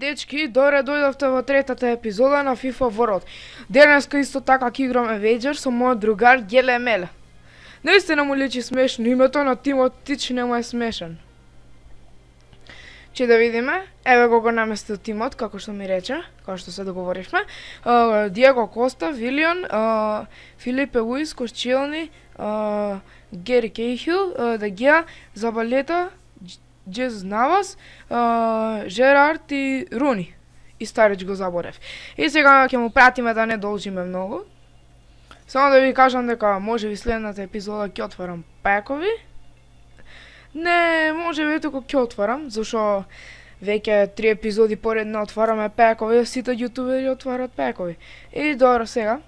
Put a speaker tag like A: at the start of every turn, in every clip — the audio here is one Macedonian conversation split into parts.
A: дечки, добре дојдовте во третата епизода на FIFA World. Денеска исто така ќе играме Вејџер со мојот другар Геле Меле. Наистина му личи смешно името, но Тимот Тич не му е смешен. Че да видиме, еве го наместил Тимот, како што ми рече, како што се договоривме. Диего Коста, Вилион, Филипе Луис, Кошчилни, Гери Кейхил, Дегеа, Забалета, Джез Навас, Жерард и Руни. И старич го заборев. И сега ќе му пратиме да не должиме многу. Само да ви кажам дека може би следната епизода ќе отварам пекови. Не, може би туку ќе отварам, зашо веќе 3 епизоди поред не отвараме пекови, сите јутубери отварат пекови. И добро сега.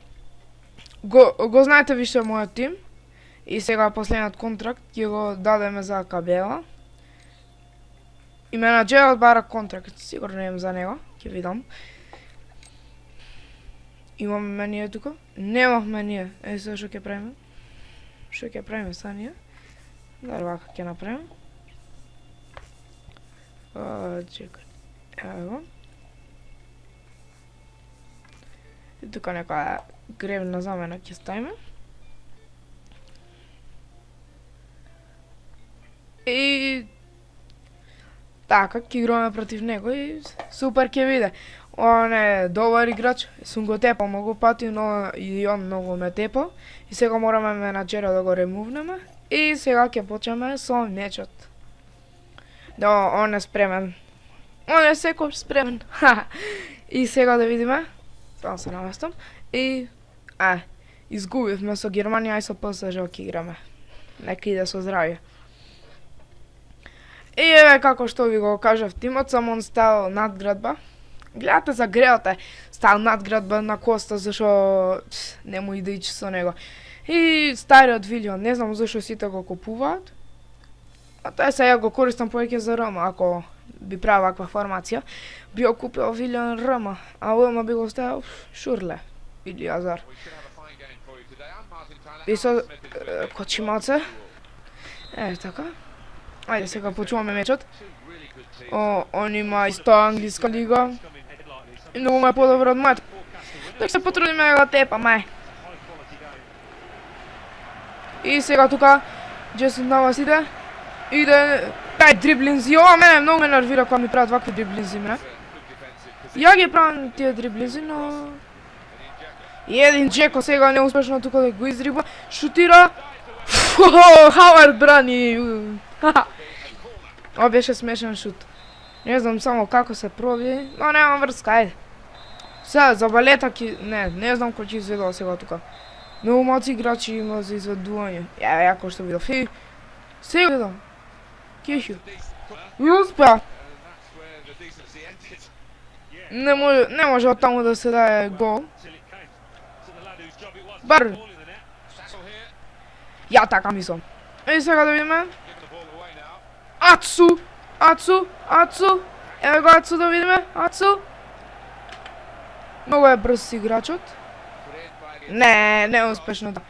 A: Го знаете више мојот тим. И сега последниот контракт ќе го дадеме за Кабела. И менаџерот бара контракт, сигурно имам за него, ќе видам. Имаме менија тука? Немавме ние. Сега што ќе правиме? Што ќе правиме са ние? Да, вака ќе направиме. Чекај. Ево. И тука некоја гревна замена ќе ставиме. И така, ќе играме против него и супер ќе биде. Он е добар играч, сум го тепал многу пати, но и он многу ме тепал. И сега мораме менаџера да го ремувнеме. И сега ќе почнеме со мечот. Да, он е спремен. Он е секој спремен. И сега да видиме. Само се наместам. И изгубивме со Германија и со ПСЖ ќе играме. Нека иде со здравје. И еве како што ви го кажав Тимот, само он стал надградба. Гледате за греоте, стал надградба на Коста, зашо не му иде ич со него. И стариот Вилион, не знам зашо сите го купуваат. А тој сега го користам повеќе за РМ, ако би правил ваква формација. Би го купил Вилион РМ, а ОМ би го ставил Шурле или Азар. И со Кочимаце. Така. Ајде сега почуваме мечот. Он има исто англиска лига. И многу ме подобро од мојот. Так се потрудиме да го тепаме. И сега тука Джесун Навас иде. Иде тај дриблинзи. Ова мене многу ме нервира кога ми прават вакви дриблинзи, мене. Ја ги правам тие дриблинзи, но и един Джеко сега неуспешно тука да го издрибла. Шутира. Хауард брани. Ова беше смешен шут. Не знам само како се проби, но нема врска, ајде. Сега, за балета не знам кој ќе изведува сега тука. Многу малци играчи има за изведување. Јако што видов. И сега видам. Кехил. И успеа. Не може од таму да се даде гол. Бар. Ја така мислам. И сега да видиме. Ацу! Еве го Ацу да видиме, Ацу! Многу е брз играчот. Не успешно да.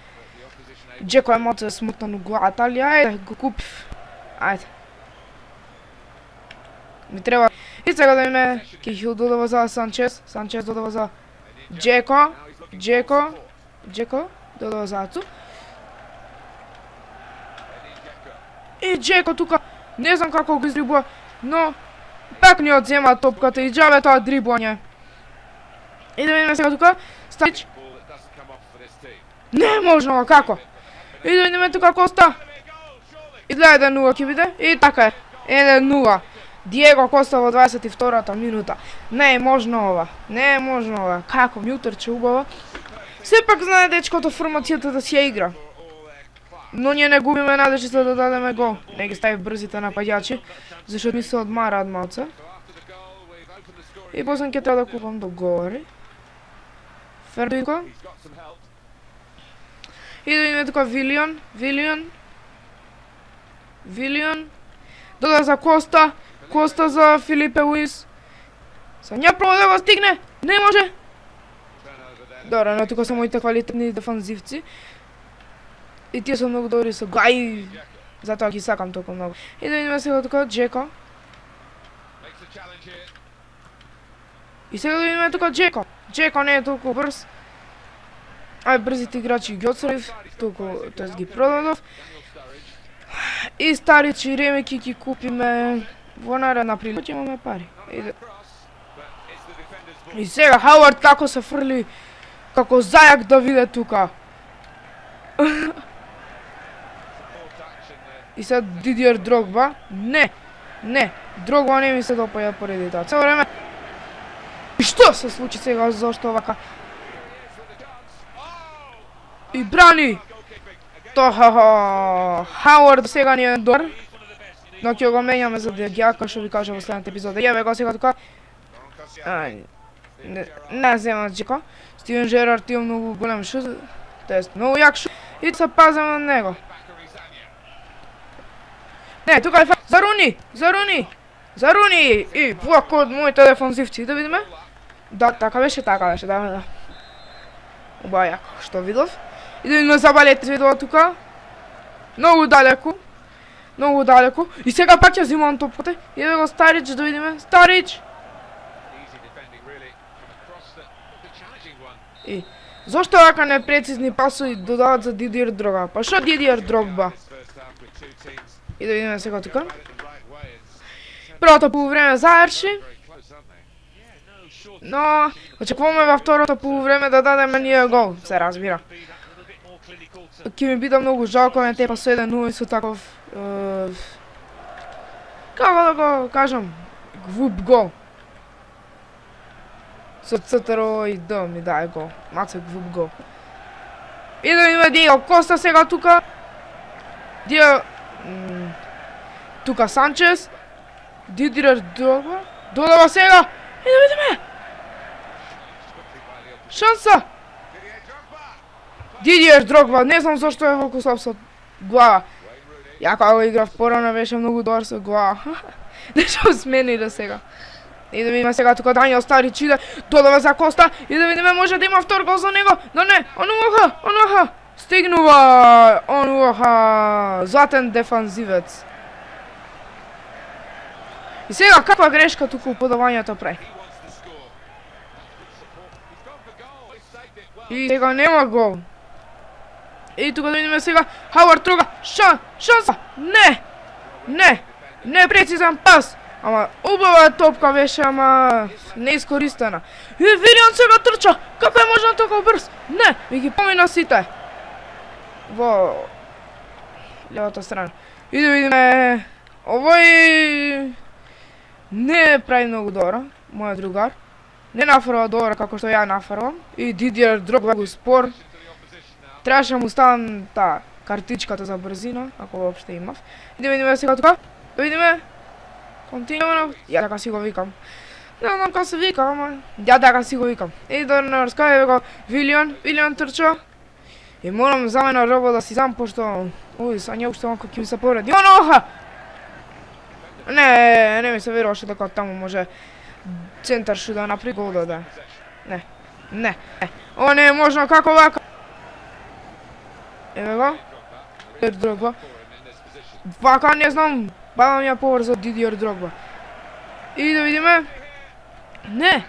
A: Джеко е моце смутно на главата, али ајде, го купив. Ајде. Ми треба. И сега да видиме, Кихил додава за Санчес додава за Джеко додава за Ацу. И Джеко тука, не знам како го издрибува, но пак ни одзема топката и џабе тоа дриблање. И да видиме сега тука, Стаич. Не можно, како? И да видиме тука Коста. И гледа 1-0 ќе биде, и така е, 1-0. Диего Коста во 22-та минута. Не е можно ова, како ми утрче убаво. Сепак знае дечкото формацијата да си ја игра. Но ние не губиме надежда да дадеме гол. Не ги стави брзите напаѓачи, зашто ми се одмараат малце. И после ќе треба да купам до гори. Фердинко. И да видиме тука Вилион. Дода за Коста за Филипе Луис. Са ќе проба да го стигне. Не може. Добро, но тука се моите квалитетни дефанзивци. И тие се многу добри со гај. Затоа ги сакам толку многу. И да видиме сега тука Джеко. И сега да видиме тука Джеко. Джеко не е толку брз. Ај брзите играчи ги отстрелив, толку, тоест ги продадов. И Старич и Ремеки ги купиме во наредна прилика, имаме пари. И сега Хауард како се фрли, како зајак да виде тука. И сега Дидиер Дрогба, не, Дрогба не ми се допаѓа поради тоа. Цело време. И што се случи сега, зашто вака? И брани! Хауард сега ни е добар. Но ќе го менјаме за Дегија, како што ви кажа во следната епизода. Јаве го сега тука. Не зема Джеко. Стивен Жерард има многу голем шут. Тоест, многу јак шут. И се пазаме на него. Не, тука е за Руни! И влак од моите дефанзивци, да видиме. Да, така беше, да. Оба јако, што видов. И да видиме за Балет видова тука. Многу далеку. И сега пак ќе взимам топката. И да го Старич, да видиме. Старич! И зошто вака непрецизни пасови додават за Дидиер Дрогба? Па што Дидиер Дрогба? И да видиме сега тука. Првото полувреме заврши. Но очекуваме во второто полувреме да дадеме ние гол, се разбира. Ќе ми биде многу жалко на те пасови 1-0 со таков како да го кажам, гвуп гол. Со ЦТРО и Д ми даде гол. Маце гвуп гол. И да видиме Диего Коста сега тука. Тука Санчес. Дидиер Дрогба. Додава сега. И да видиме. Шанса. Дидиер Дрогба. Не знам зашто е волку слаб со глава. Ја кога го играв порано беше многу добар со глава. Нешто смени да сега. И да видиме сега тука Даниел Старич иде, додава за Коста и да видиме може да има втор гол за него, но не, онуаха, стигнува, онуаха, златен дефанзивец. И сега каква грешка тука у подавањето прави. И сега нема гол. И тука да видиме сега Хауард трога, шанса, не прецизен пас. Ама убава топка беше, ама неискористена. И Вилиан сега трча, како е можна толку брз? Не, ми ги помина сите. Во левата страна. И да видиме, овој не прави многу добро, мојот другар. Не нафрва добро како што ја нафрвам. И Дидиер Дрогба го спор. Требаше му ставам таа картичката за брзина, ако воопште имав. И да видиме сега тука, да видиме. Континуирано, ја така си го викам. Не знам како се вика, ама ја така си го викам. И да не раскаје го Вилиан трча. И морам за мене роба да си зам, пошто са не уште малку ќе ми се повреди. Оноха! Не ми се веруваше дека таму може центар шу да направи гол да даде. Не. О, не е можно, како вака? Еве го. Дрогба. Вака не знам. Бавам ја побрзо од Дидиер Дрогба. И да видиме. Не.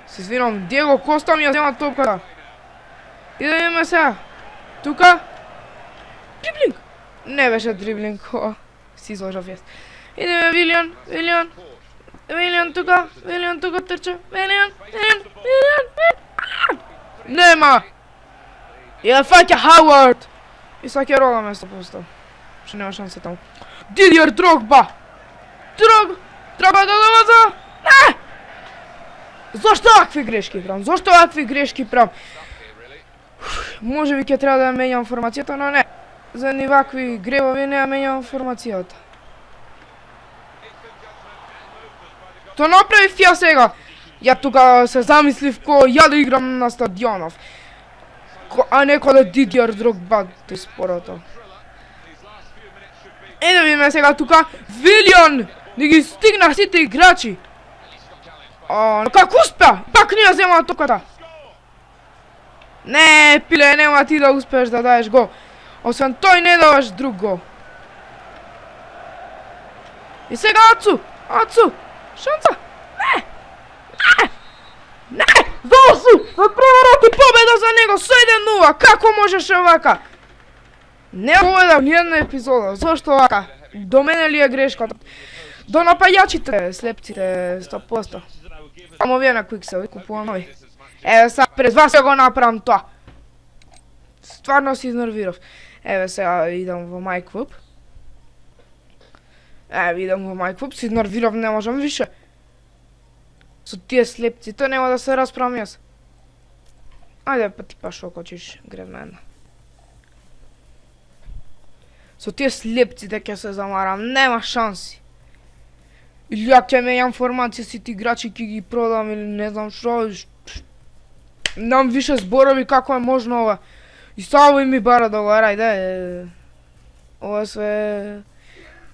A: Се извинам, Диего Коста ми ја зема топката. И да видиме сега. Тука. Дриблинг. Не беше дриблинг. Си изложав јас. И да видиме Вилиан тука трча. Вилиан. Нема. И ја фаќа Хауард. И сега ќе рогаме 100%. Што нема шанса таму. Дидиер Дрогба! Треба да доваза! Не! Зошто вакви грешки правам? Може би ќе треба да ја менјам формацијата, но не. За ни вакви гревови не ја менјам формацијата. То направив ја сега. Ја тука се замислив ко ја да играм на стадионов. А не ко да Дидиер Дрогба тој спорото. И да видиме сега тука Вилиан да ги стигна сите играчи. Како успеа? Пак не ја зема топката. Не, пиле, нема ти да успееш да даеш гол. Освен тој не даваш друг гол. И сега Ацу, шанса. Не! Зосу! Преварат и победа за него со 1-0! Како можеше овака? Не гледам ниједна епизода. Зошто овака? До мене ли е грешката? До напајачите, слепците, 100%. Само вие на Quicksilver купувам нови. Еве сега пред вас ја го направам тоа. Стварно се изнервирав. Еве сега идам во MyClub. Еве идам во MyClub, се изнервирав, не можам више. Со тие слепците нема да се расправам јас. Ајде па ти па шо кочиш, гредна една. Со тие слепците ќе се замарам, нема шанси. Или ја ќе мењам формација сите играчи ќе ги продам или не знам што. Нем више зборови како е можно ова. И само ми бара да го ајде. Ова се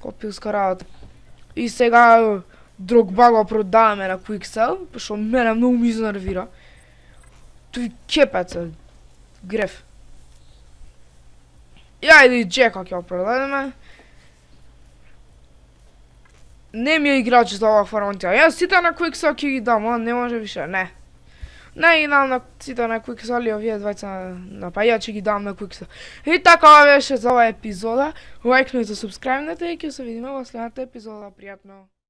A: копилска работа. И сега Дрогба го продаваме на Quicksilver, пошто мене многу ми изнервира. Тој кепец е греф. И ајде и Джека ќе го продадеме. Не ми е играч за ова формација. Јас сите на Quicksilver ќе ги дам, а не може више, не. Не ги дам на сите на Quicksilver, овие двајца напајачи ги дам на Quicksilver. И така ова беше за оваа епизода. Лајкнете, субскрајбнете и ќе се видиме во следната епизода. Пријатно!